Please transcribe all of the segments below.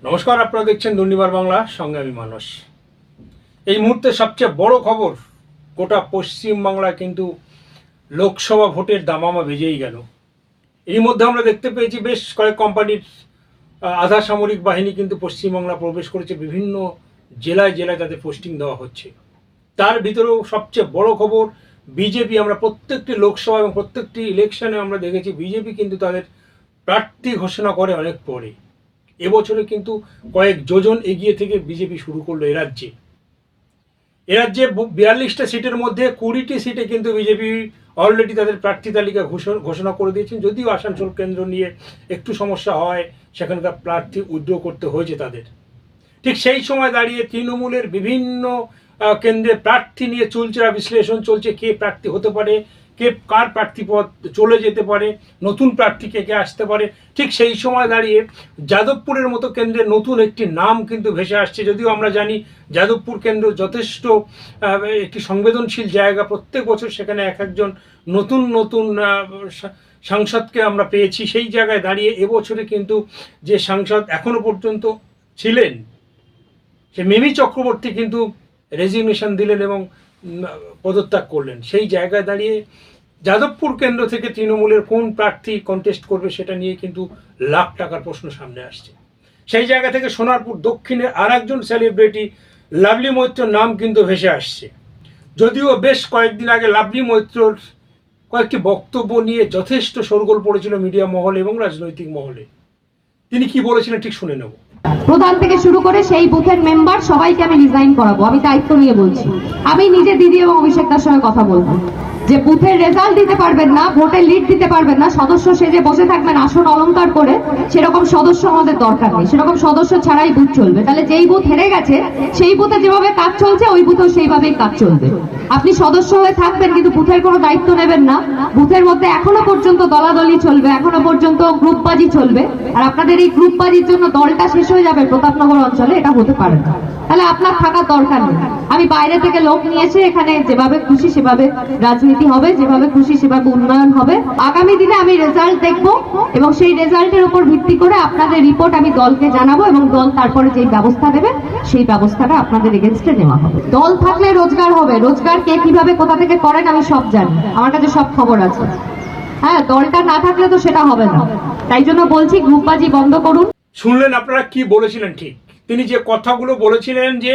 নমস্কার, আপনারা দেখছেন দুর্নিবার বাংলা, সঙ্গে আমি মানস। এই মুহূর্তে সবচেয়ে বড় খবর, গোটা পশ্চিমবাংলায় কিন্তু লোকসভা ভোটের দামামা বেজেই গেল। এর মধ্যে আমরা দেখতে পেয়েছি বেশ কয়েক কোম্পানির আধা সামরিক বাহিনী কিন্তু পশ্চিমবাংলা প্রবেশ করেছে, বিভিন্ন জেলায় জেলায় তাদের পোস্টিং দেওয়া হচ্ছে। তার ভিতরেও সবচেয়ে বড় খবর, বিজেপি, আমরা প্রত্যেকটি লোকসভা এবং প্রত্যেকটি ইলেকশনে আমরা দেখেছি বিজেপি কিন্তু তাদের প্রার্থী ঘোষণা করে অনেক পরে। এবছরে কিন্তু কয়েক যোজন এগিয়ে থেকে বিজেপি শুরু করলো এরাজ্যে। 42টা সিটের মধ্যে 20টি সিটে কিন্তু বিজেপি অলরেডি তাদের প্রার্থী তালিকা ঘোষণা করে দিয়েছেন। যদিও আসানসোল কেন্দ্র নিয়ে একটু সমস্যা হয়, সেখানকার প্রার্থী উইথড্র করতে হয়েছে তাদের। ঠিক সেই সময় দাঁড়িয়ে তৃণমূলের বিভিন্ন কেন্দ্রে প্রার্থী নিয়ে চুলচেরা বিশ্লেষণ চলছে। কে প্রার্থী হতে পারে, কে কার প্রার্থীপদ চলে যেতে পারে, নতুন প্রার্থী কে কে আসতে পারে। ঠিক সেই সময় দাঁড়িয়ে যাদবপুরের মতো কেন্দ্রে নতুন একটি নাম কিন্তু ভেসে আসছে। যদিও আমরা জানি যাদবপুর কেন্দ্র যথেষ্ট একটি সংবেদনশীল জায়গা, প্রত্যেক বছর সেখানে এক একজন নতুন নতুন সাংসদকে আমরা পেয়েছি। সেই জায়গায় দাঁড়িয়ে এবছরে কিন্তু যে সাংসদ এখনো পর্যন্ত ছিলেন, সে মিমি চক্রবর্তী কিন্তু রেজিগনেশন দিলেন এবং পদত্যাগ করলেন। সেই জায়গায় দাঁড়িয়ে যাদবপুর কেন্দ্র থেকে তৃণমূলের কোন প্রার্থী কন্টেস্ট করবে সেটা নিয়ে কিন্তু লাখ টাকার প্রশ্ন সামনে আসছে। সেই জায়গা থেকে সোনারপুর দক্ষিণে আর একজন সেলিব্রিটি লাভলি মৈত্রর নাম কিন্তু ভেসে আসছে। যদিও বেশ কয়েকদিন আগে লাভলি মৈত্রর কয়েকটি বক্তব্য নিয়ে যথেষ্ট শোরগোল পড়েছিল মিডিয়া মহলে এবং রাজনৈতিক মহলে। তিনি কি বলেছিলেন ঠিক শুনে নেব। প্রধান থেকে শুরু করে সেই বুথের মেম্বার সবাইকে আমি রিজাইন করাবো, আমি দায়িত্ব নিয়ে বলছি। আমি নিজে দিদি এবং অভিষেক দার সঙ্গে কথা বলবো যে বুথের রেজাল্ট দিতে পারবেন না, ভোটের লিড দিতে পারবেন না, সদস্য সেজে বসে থাকবেন আসন অলংকার করে, সেরকম সদস্য আমাদের দরকার নেই। সেরকম সদস্য ছাড়াই বুথ চলবে। তাহলে যেই বুথ হেরে গেছে সেই বুথে যেভাবে কাজ চলছে ওই বুথেও সেইভাবেই কাজ চলবে। আপনি সদস্য হয়ে থাকবেন কিন্তু বুথের কোনো দায়িত্ব নেবেন না। বুথের মধ্যে এখনো পর্যন্ত দলাদলি চলবে, এখনো পর্যন্ত গ্রুপবাজি চলবে। আর আপনাদের এই গ্রুপবাজির জন্য দলটা শেষ হয়ে যাবে প্রতাপনগর অঞ্চলে, এটা হতে পারে না। তাহলে আপনার থাকার দরকার নেই। আমি বাইরে থেকে লোক নিয়েছি, এখানে যেভাবে খুশি সেভাবে রাজনীতি হবে, যেভাবে খুশি সেভাবে উন্নয়ন হবে। আগামী দিনে আমি রেজাল্ট দেখবো এবং সেই রেজাল্টের উপর ভিত্তি করে আপনাদের রিপোর্ট আমি দলকে জানাবো এবং দল তারপরে যে ব্যবস্থা নেবে সেই ব্যবস্থাটা আপনাদের এগেনস্টে নেওয়া হবে। দল থাকলে রোজগার হবে, রোজগার কে কিভাবে কোথা থেকে করেন আমি সব জানি, আমার কাছে সব খবর আছে। হ্যাঁ, দলটা না থাকলে তো সেটা হবে না। তাই জন্য বলছি গ্রুপবাজি বন্ধ করুন। শুনলেন আপনারা কি বলেছিলেন। ঠিক তিনি যে কথাগুলো বলেছিলেন যে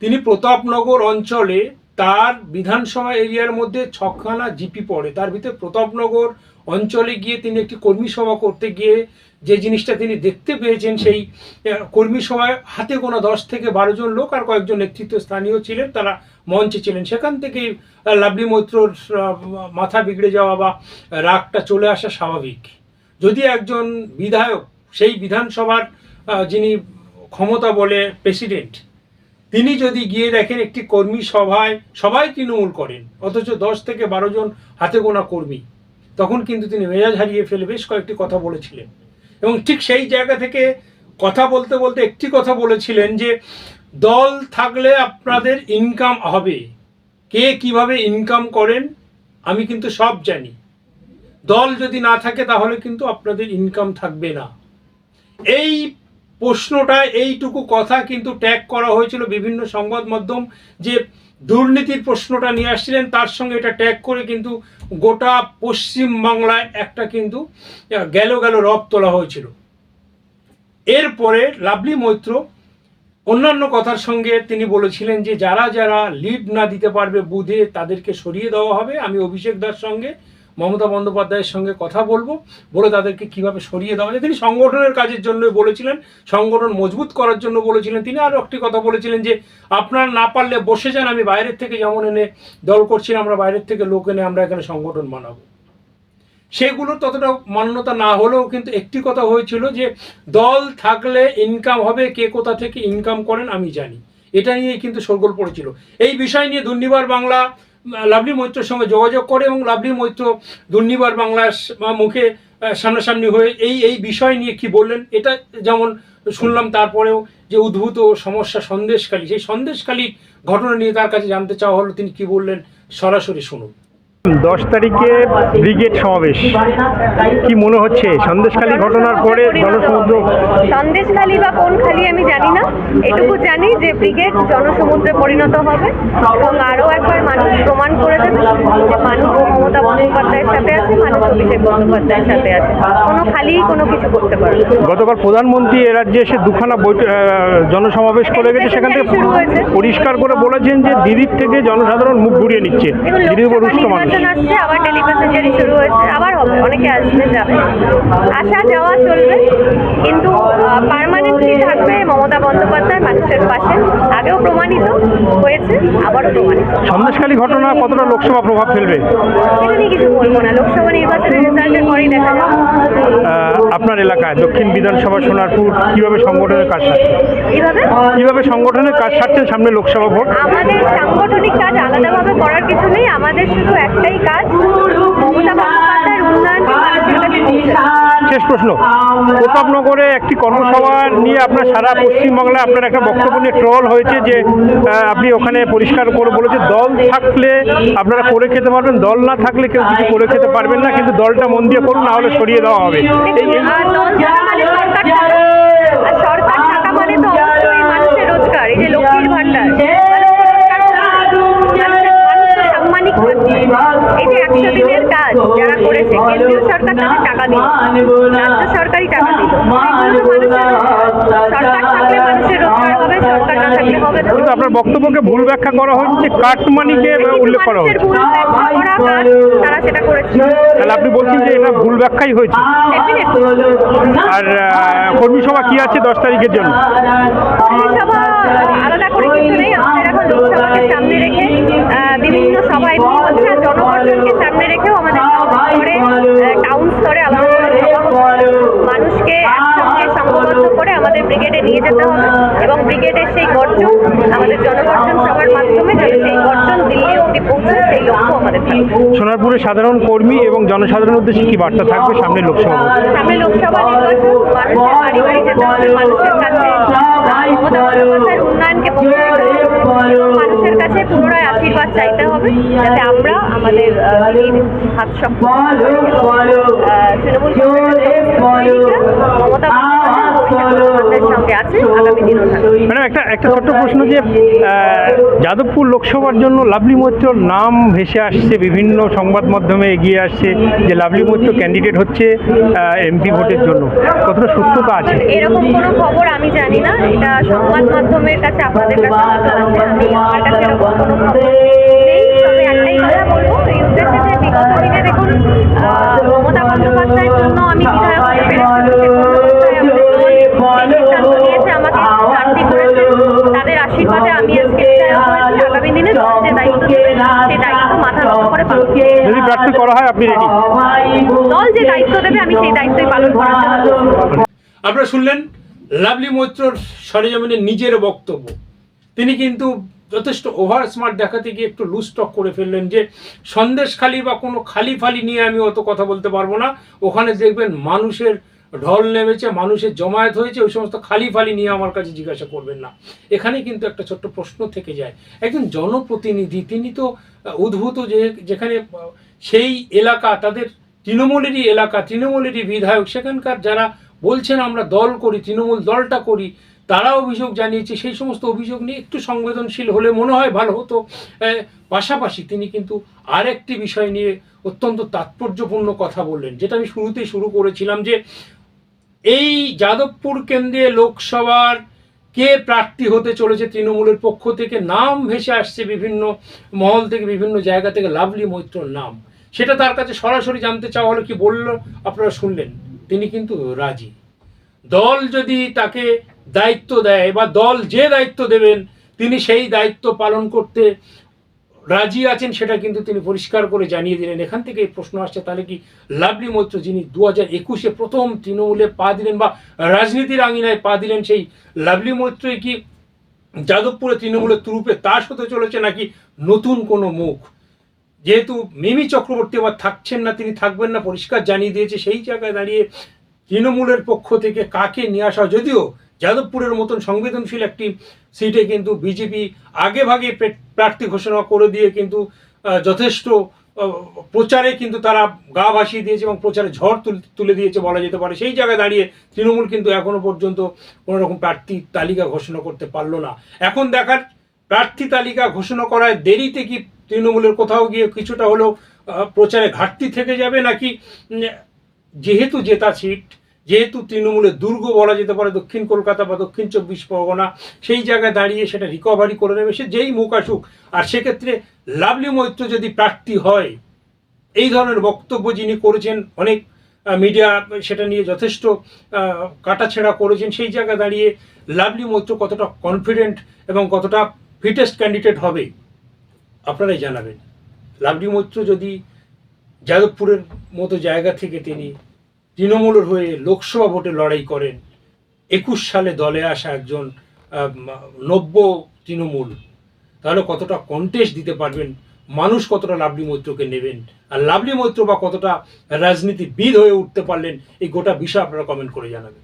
তিনি প্রতাপনগর অঞ্চলে তার বিধানসভা এরিয়ার মধ্যে 6খানা জিপি পড়ে, তার ভিতরে প্রতাপনগর অঞ্চলে গিয়ে তিনি একটি কর্মী সভা করতে গিয়ে যে জিনিসটা তিনি দেখতে পেয়েছেন, সেই কর্মী সভায় হাতে গোনা 10 থেকে 12 জন লোক আর কয়েকজন নেতৃত্ব স্থানীয় ছিলেন, তারা মঞ্চে ছিলেন। সেখান থেকেই লাভলি মৈত্রর মাথা বিগড়ে যাওয়া বা রাগটা চলে আসা স্বাভাবিক। যদি একজন বিধায়ক, সেই বিধানসভার যিনি ক্ষমতা বলে প্রেসিডেন্ট, তিনি যদি গিয়ে দেখেন একটি কর্মী সভায় সবাই তৃণমূল করেন অথচ 10 থেকে 12 জন হাতে গোনা কর্মী, তখন কিন্তু তিনি মেজাজ হারিয়ে ফেলে বেশ কয়েকটি কথা বলেছিলেন। এবং ঠিক সেই জায়গা থেকে কথা বলতে বলতে একটি কথা বলেছিলেন যে দল থাকলে আপনাদের ইনকাম হবে। কে কিভাবে ইনকাম করেন আমি কিন্তু সব জানি। দল যদি না থাকে তাহলে কিন্তু আপনাদের ইনকাম থাকবে না। এই প্রশ্নটা, এইটুকু কথা কিন্তু ট্যাগ করা হয়েছিল বিভিন্ন সংবাদ মাধ্যম, যে দুর্নীতির প্রশ্নটা নিয়ে আসছিলেন, তার সঙ্গে এটা ট্যাগ করে কিন্তু গোটা পশ্চিম বাংলায় একটা কিন্তু গেল রব তোলা হয়েছিল। এরপরে লাভলি মৈত্র অন্যান্য কথার সঙ্গে তিনি বলেছিলেন যে যারা যারা লিড না দিতে পারবে বুথে তাদেরকে সরিয়ে দেওয়া হবে। আমি অভিষেক দার সঙ্গে, মমতা বন্দ্যোপাধ্যায়ের সঙ্গে কথা বলবো, বলে তাদেরকে কিভাবে সরিয়ে দেওয়া যায়। তিনি সংগঠনের কাজের জন্য বলেছিলেন, সংগঠন মজবুত করার জন্য বলেছিলেন। তিনি আরও একটি কথা বলেছিলেন যে আপনারা না পারলে বসে যান, আমি বাইরের থেকে যেমন এনে দল করছিলাম, আমরা বাইরের থেকে লোক এনে আমরা এখানে সংগঠন বানাবো। সেগুলো ততটা মান্যতা না হলেও কিন্তু একটি কথা হয়েছিল যে দল থাকলে ইনকাম হবে, কে কোথা থেকে ইনকাম করেন আমি জানি। এটা নিয়ে কিন্তু শোরগোল পড়েছিল। এই বিষয় নিয়ে দুর্নিবার বাংলা লাভলি মৈত্রের সঙ্গে যোগাযোগ করে এবং লাভলি মৈত্র দুর্নিবার বাংলার মুখে সামনাসামনি হয়ে এই বিষয় নিয়ে কি বললেন এটা যেমন শুনলাম। তারপরেও যে উদ্ভূত সমস্যা সন্দেশখালী, সেই সন্দেশখালী ঘটনা নিয়ে তার কাছে জানতে চাওয়া হলো, তিনি কি বললেন সরাসরি শুনুন। 10 তারিখে ব্রিগেড সমাবেশ, কি মনে হচ্ছে সন্দেশখালী ঘটনার পরে জনসমুদ্র সন্দেশখালী বা কোন খালি আমি জানি না, এটুকু জানি যে ব্রিগেড জনসমুদ্রে পরিণত হবে এবং আরও একবার মানুষ প্রমাণ করে দেবে যে মানুষ মমতা বন্দ্যোপাধ্যায়ের সাথে আছে, মানুষ অভিষেক বন্দ্যোপাধ্যায়ের সাথে আছে। কোনো খালি কোনো কিছু করতে পারবে না। গতকাল প্রধানমন্ত্রী এ রাজ্যে এসে দুখানা জনসমাবেশ করে গেছে, সেখান থেকে পরিষ্কার করে বলেছেন যে দিদির থেকে জনসাধারণ মুখ ঘুরিয়ে নিচ্ছে, দিদির উপর রুষ্ট মানুষ। নির্বাচন আসছে, আবার টেলিপ্যাসেঞ্জারি শুরু হয়েছে, আবার হবে, অনেকে আসবে যাবে, আসা যাওয়া চলবে, কিন্তু পার্মানেন্টলি থাকবে মমতা বন্দ্যোপাধ্যায় মানুষের পাশে। আগেও প্রমাণিত হয়েছে, আবারও প্রমাণিত। সন্দেশখালী ঘটনা কতটা লোকসভা প্রভাব ফেলবে? এটা নিয়ে কিছু বলবো না, লোকসভা নির্বাচনের রেজাল্টের পরেই দেখা যাবে। আপনার এলাকায় দক্ষিণ বিধানসভা সোনারপুর কিভাবে সংগঠনের কাজ সারছে? কিভাবে সংগঠনের কাজ সারছেন সামনে লোকসভা ভোট? আমাদের সাংগঠনিক কাজ আলাদাভাবে করার কিছু নেই, আমাদের শুধু একটাই কাজ, মমতা বন্দ্যোপাধ্যায়ের উন্নয়ন মানুষের কাছে পৌঁছে। শেষ প্রশ্ন, প্রতাপনগরে একটি কর্মসভা নিয়ে আপনার সারা পশ্চিমবাংলায় আপনার একটা বক্তব্য নিয়ে ট্রল হয়েছে যে আপনি ওখানে পরিষ্কার করে বলেছে দল থাকলে আপনারা করে খেতে পারবেন, দল না থাকলে কেউ কিছু করে খেতে পারবেন না, কিন্তু দলটা মন দিয়ে করুন, না হলে সরিয়ে দেওয়া হবে। সরকার থাকা মানে তো অবশ্যই মানুষের রোজগার, এই যে লক্ষ্মীর ভান্ডার, সাম্মানিক এই যে 100 দিনের কাজ যারা করেছে, কেন্দ্রীয় সরকার তাদের টাকা দিল, রাজ্য সরকারই টাকা দিল, সরকার থাকলে মানুষের রোজগার হবে, সরকার না থাকলে হবে না। কিন্তু আপনার বক্তব্যকে ভুল ব্যাখ্যা করা হচ্ছে, কাটমানিকে উল্লেখ করা হচ্ছে। তারা সেটা করেছে। তাহলে আপনি বলছেন যে এটা ভুল ব্যাখ্যাই হয়েছে। আর কর্মী সভা কি আছে 10 তারিখের জন্য? কর্মী সভা আলাদা করে কিছু নেই, আমাদের এখন লোকসভাকে সামনে রেখে বিভিন্ন সভায় হচ্ছে, আর জনগণকে সামনে রেখেও আমাদের টাউন স্তরে আলাদা করে সভা হচ্ছে। মানুষকে একসঙ্গে সংঘবদ্ধ করে আমাদের ব্রিগেডে নিয়ে যেতে হবে এবং ব্রিগেডের সেই গর্জন আমাদের জনগর্জন সভার মাধ্যমে যাতে সেই গর্জন দিল্লি অবধি পৌঁছে, সেই লক্ষ্য আমাদের থাকবে। সোনারপুরের সাধারণ কর্মী এবং জনসাধারণের উদ্দেশ্যে কি বার্তা থাকবে সামনে লোকসভা? সামনে লোকসভা নির্বাচন, মানুষের বাড়ি বাড়ি যেতে হবে, মানুষের কাছে মমতা বন্দ্যোপাধ্যায়ের উন্নয়নকে পৌঁছে দিতে হবে এবং মানুষের কাছে পুনরায় আশীর্বাদ চাইতে হবে যাতে আমরা আমাদের দিদির হাত শক্ত তৃণমূল কংগ্রেসের মমতা বন্দ্যোপাধ্যায়ের সঙ্গে আছে, আগামী দিনও থাকবে। ম্যাডাম, একটা ছোট্ট প্রশ্ন, যে যাদবপুর লোকসভার জন্য লাভলি মৈত্রর নাম ভেসে আসছে, বিভিন্ন সংবাদ মাধ্যমে এগিয়ে আসছে যে লাভলি মৈত্র ক্যান্ডিডেট হচ্ছে এমপি ভোটের জন্য, কতটা সত্যতা আছে? এরকম কোনো খবর আমি জানি না, এটা সংবাদ মাধ্যমের কাছে, আপনাদের কাছে আমার কাছে এরকম কোনো খবর নেই। তবে একটাই কথা বলবো এই উদ্দেশ্যে যে বিগত দিনে দেখুন মমতা বন্দ্যোপাধ্যায়ের জন্য আমি বিধায়ক হতে পেরেছি, নিয়েছে আমাকে শান্তি করেছে, তাদের আশীর্বাদে আমি আজকে বিধায়ক হয়েছি। আগামী দিনে দল যে দায়িত্ব দেবে সেই দায়িত্ব মাথা নত করে পালন করব। যদি প্রার্থী করা হয় আপনি রেডি? দল যে দায়িত্ব দেবে আমি সেই দায়িত্বই পালন করার জন্য। আপনারা শুনলেন লাভলি মৈত্রর সরেজমিনের নিজের বক্তব্য। তিনি কিন্তু যথেষ্ট ওভার স্মার্ট দেখাতে গিয়ে একটু লুজ টক করে ফেললেন যে সন্দেশখালী বা কোনো খালি ফালি নিয়ে আমি অত কথা বলতে পারবো না, ওখানে দেখবেন মানুষের ঢল নেমেছে, মানুষের জমায়েত হয়েছে, ওই সমস্ত খালি ফালি নিয়ে আমার কাছে জিজ্ঞাসা করবেন না। এখানে কিন্তু একটা ছোট্ট প্রশ্ন থেকে যায়, একজন জনপ্রতিনিধি তিনি তো উদ্ভূত, যেখানে সেই এলাকা তাদের তৃণমূলেরই এলাকা, তৃণমূলেরই বিধায়ক, সেখানকার যারা বলছেন আমরা দল করি, তৃণমূল দলটা করি, তারা অভিযোগ জানিয়েছে। সেই সমস্ত অভিযোগ নিয়ে একটু সংবেদনশীল হলে মনে হয় ভালো হতো। পাশাপাশি তিনি কিন্তু আরেকটি বিষয় নিয়ে অত্যন্ত তাৎপর্যপূর্ণ কথা বললেন, যেটা আমি শুরুতেই শুরু করেছিলাম, যে এই যাদবপুর কেন্দ্রে লোকসভার কে প্রার্থী হতে চলেছে তৃণমূলের পক্ষ থেকে, নাম ভেসে আসছে বিভিন্ন মহল থেকে, বিভিন্ন জায়গা থেকে লাভলি মৈত্রর নাম। সেটা তার কাছে সরাসরি জানতে চাওয়া হলো, কি বলল আপনারা শুনলেন, তিনি কিন্তু রাজি। দল যদি তাকে দায়িত্ব দেয় বা দল যে দায়িত্ব দেবেন তিনি সেই দায়িত্ব পালন করতে রাজি আছেন, সেটা কিন্তু তিনি পরিষ্কার করে জানিয়ে দিলেন। এখান থেকে এই প্রশ্ন আসছে, তাহলে কি লাভলি মৈত্র যিনি 2021-এ প্রথম তৃণমূলে পা দিলেন বা রাজনীতির আঙিনায় পা দিলেন, সেই লাভলি মৈত্রই কি যাদবপুরে তৃণমূলের তুরুপে তাস হতে চলেছে, নাকি নতুন কোনো মুখ? যেহেতু মিমি চক্রবর্তী আবার থাকছেন না, তিনি থাকবেন না পরিষ্কার জানিয়ে দিয়েছে, সেই জায়গায় দাঁড়িয়ে তৃণমূলের পক্ষ থেকে কাকে নিয়ে আসা, যদিও যাদবপুরের মতন সংবেদনশীল একটি সিটে কিন্তু বিজেপি আগে ভাগে প্রার্থী ঘোষণা করে দিয়ে কিন্তু যথেষ্ট প্রচারে কিন্তু তারা গা ভাসিয়ে দিয়েছে এবং প্রচারে ঝড় তুলে দিয়েছে বলা যেতে পারে। সেই জায়গায় দাঁড়িয়ে তৃণমূল কিন্তু এখনো পর্যন্ত কোনো রকম প্রার্থী তালিকা ঘোষণা করতে পারলো না। এখন দেখার প্রার্থী তালিকা ঘোষণা করায় দেরিতে কি তৃণমূলের কোথাও গিয়ে কিছুটা হলেও প্রচারে ঘাটতি থেকে যাবে, নাকি যেহেতু জেতা সিট, যেহেতু তৃণমূলের দুর্গ বলা যেতে পারে দক্ষিণ কলকাতা বা দক্ষিণ 24 পরগনা, সেই জায়গায় দাঁড়িয়ে সেটা রিকভারি করে নেবে সে যেই মুখ আসুক। আর সেক্ষেত্রে লাভলি মৈত্র যদি প্রার্থী হয়, এই ধরনের বক্তব্য যিনি করেছেন, অনেক মিডিয়া সেটা নিয়ে যথেষ্ট কাটাছেঁড়া করেছেন, সেই জায়গায় দাঁড়িয়ে লাভলি মৈত্র কতটা কনফিডেন্ট এবং কতটা ফিটেস্ট ক্যান্ডিডেট হবে আপনারাই জানাবেন। লাভলি মৈত্র যদি যাদবপুরের মতো জায়গা থেকে তিনি তৃণমূলের হয়ে লোকসভা ভোটে লড়াই করেন, 21 সালে দলে আসা একজন নব্য তৃণমূল, তাহলে কতটা কন্টেস্ট দিতে পারবেন, মানুষ কতটা লাভলি মৈত্রকে নেবেন, আর লাভলি মৈত্র বা কতটা রাজনীতিবিদ হয়ে উঠতে পারলেন, এই গোটা বিষয় আপনারা কমেন্ট করে জানাবেন।